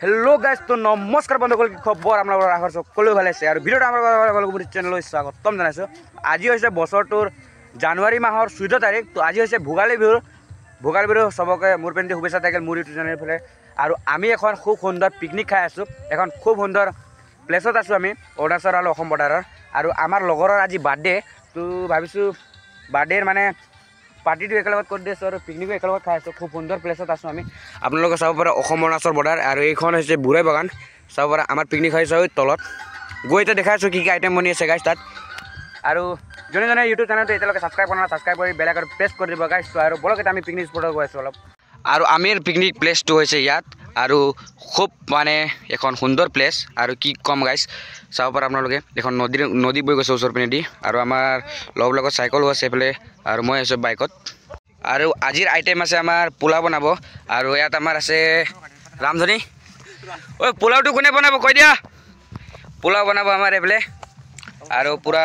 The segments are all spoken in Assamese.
हेलो गाइस तो नमस्कार बंधुসকল কি খবৰ আপোনালোকৰ আশা সকলো ভালে আছে আৰু ভিডিওটো আমাৰ আপোনালোকৰ চেনেললৈ স্বাগতম জনাইছো আজি হৈছে বছৰটোৰ জানুৱাৰী মাহৰ 14 তাৰিখ তো আজি হৈছে ভোগালী বিহু সবকে মোৰ পেন্টি শুভেচ্ছা থাকিল মোৰ ইউটিউব চেনেলৰ ফালে আৰু আমি এখন খুব সুন্দৰ পিকনিক খাই আছো এখন খুব সুন্দৰ প্লেছত আছো আমি অৰুণাচল আৰু অসম বৰ্ডাৰৰ আৰু আমাৰ লগৰৰ আজি বাৰ্থডে তো ভাবিছো বাৰ্থডেৰ মানে পাৰ্টিটো একেলগত কৰি দিছো আৰু পিকনিকো একেলগত খাই আছো খুব সুন্দৰ প্লেছত আছো আমি আপোনালোকে চাব পাৰে অসম অৰুণাচল বৰ্ডাৰ আৰু এইখন হৈছে বুৰাই বাগান চাব পাৰে আমাৰ পিকনিক খাইছো তলত গৈ এটা দেখাইছো কি কি আইটেম বনি আছে গাইছ তাত আৰু জনে জনে ইউটিউব চেনেলটো এতিয়ালৈকে সাবস্ক্ৰাইব কৰা না সাবস্ক্ৰাইব কৰি বেল আইকন প্ৰেছ কৰি দিব গাইছ আৰু বলক এটা আমি পিকনিক স্পটত গৈ আছো অলপ আৰু আমিৰ পিকনিক প্লেছটো হৈছে ইয়াত আৰু খুব মানে এখন সুন্দৰ প্লেছ আৰু কি কম গাইছ চাব পাৰে আপোনালোকে এখন নদী বৈ গৈছে ওচৰ পিনেদি আৰু আমাৰ লগৰ চাইকেল আছে এফালে আৰু মই আছো বাইকত আৰু আজিৰ আইটেম আছে আমাৰ পোলাও বনাব আৰু ইয়াত আমাৰ আছে ৰামধনী ঐ পোলাওটো কোনে বনাব কৈ দিয়া পোলাও বনাব আমাৰ এফালে আৰু পুৰা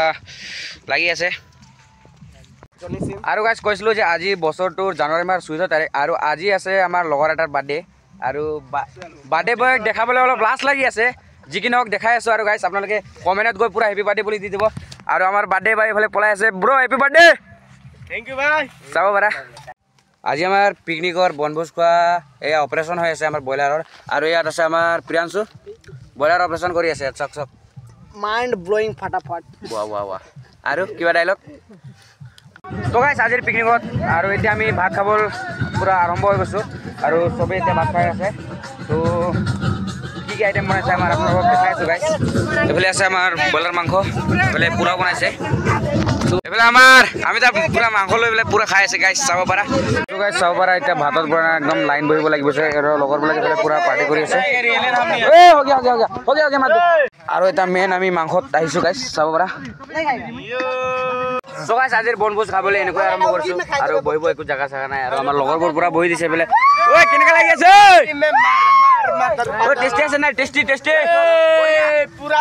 লাগি আছে আৰু গাইছ কৈছিলোঁ যে আজি বছৰটোৰ জানুৱাৰী মাহৰ 14 তাৰিখ আৰু আজি আছে আমাৰ লগৰ এটাৰ বাৰ্থডে আৰু বাৰ্থডে বয়ক দেখাবলৈ অলপ লাজ লাগি আছে যিকি নহওক দেখাই আছোঁ আৰু গাইছ আপোনালোকে কমেণ্টত গৈ পুৰা হেপী বাৰ্থডে বুলি দি দিব আৰু আমাৰ বাৰ্থডে বাই এইফালে পলাই আছে ব্ৰ হেপী বাৰ্থডে থেংক ইউ ভাই চাব পাৰা আজি আমাৰ পিকনিকৰ বনভোজ খোৱা এয়া অপাৰেশ্যন হৈ আছে আমাৰ ব্ৰইলাৰৰ আৰু ইয়াত আছে আমাৰ প্ৰিয়াংশু ব্ৰইলাৰ অপাৰেশ্যন কৰি আছে চক চক মাইন্ড ব্লোয়িং ফাটাফাট ৱাহ ৱাহ ৱাহ আৰু কিবা ডাইলগ তো গাইছ আজিৰ পিকনিকত আৰু এতিয়া আমি ভাত খাবলৈ পুৰা আৰম্ভ হৈ গৈছোঁ আৰু চবেই এতিয়া ভাত খাই আছে তো কি কি আইটেম বনাইছে আমাৰ আপোনালোকক দেখাই আছোঁ গাইছ এইফালে আছে আমাৰ ব্ৰইলাৰ মাংস এইফালে পোলাও বনাইছে এইফালে আমাৰ আমি তাৰ পুৰা মাংস লৈ পেলাই পুৰা খাই আছে গাইছ চাব পাৰা তো গাইছ চাব পাৰা এতিয়া ভাতৰ পৰা একদম লাইন বহিব লাগিব আৰু লগৰবিলাকে এইফালে পুৰা পাৰ্টি কৰি আছে আৰু এটা মেইন আমি মাংসত আহিছোঁ গাইছ চাব পাৰা সো গাইছ আজিৰ বনভোজ খাবলৈ এনেকৈ আৰম্ভ কৰিছোঁ আৰু বহিব একো জাগা চাগা নাই আৰু আমাৰ লগৰবোৰ পুৰা বহি দিছে বোলে ঐ কেনেকৈ লাগি আছে টেষ্টি আছে নাই টেষ্টি পুৰা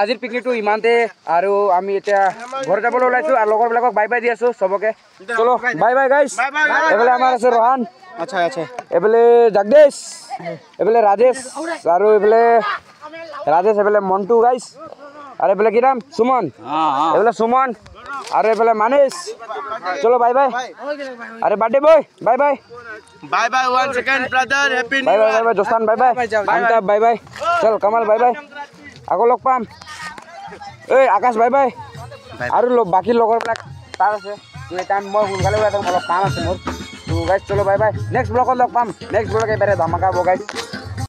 আজিৰ পিকনিকটো ইমানতে আৰু আমি এতিয়া ঘৰ যাবলৈ ওলাইছোঁ আৰু লগৰবিলাকক বাই বাই দি আছোঁ চবকে চলো বাই বাই গাইছ এইফালে আমাৰ আছে ৰোহান আচ্ছা এইফালে জগদীশ এইফালে ৰাজেশ আৰু এইফালে মন্টু গাইছ আৰু এইফালে কি নাম সুমন এইফালে সুমন আৰু এইফালে মানিছ চলো বাই বাই আরে birthday boy bye bye bye bye 1 second brother happy bye bye bye জোস্তান বাই বাই আন্তা বাই বাই চল কামাল বাই বাই আকৌ লগ পাম এই আকাশ বাই বাই আৰু বাকি লগৰবিলাক তাৰ আছে তো এটা মই সোনকালে ওলাই অলপ কাম আছে মোৰ তো গাইছ চলো বাই বাই নেক্সট ব্লগত লগ পাম নেক্সট ব্লগ এবাৰে ধামাকা হ'ব গাইছ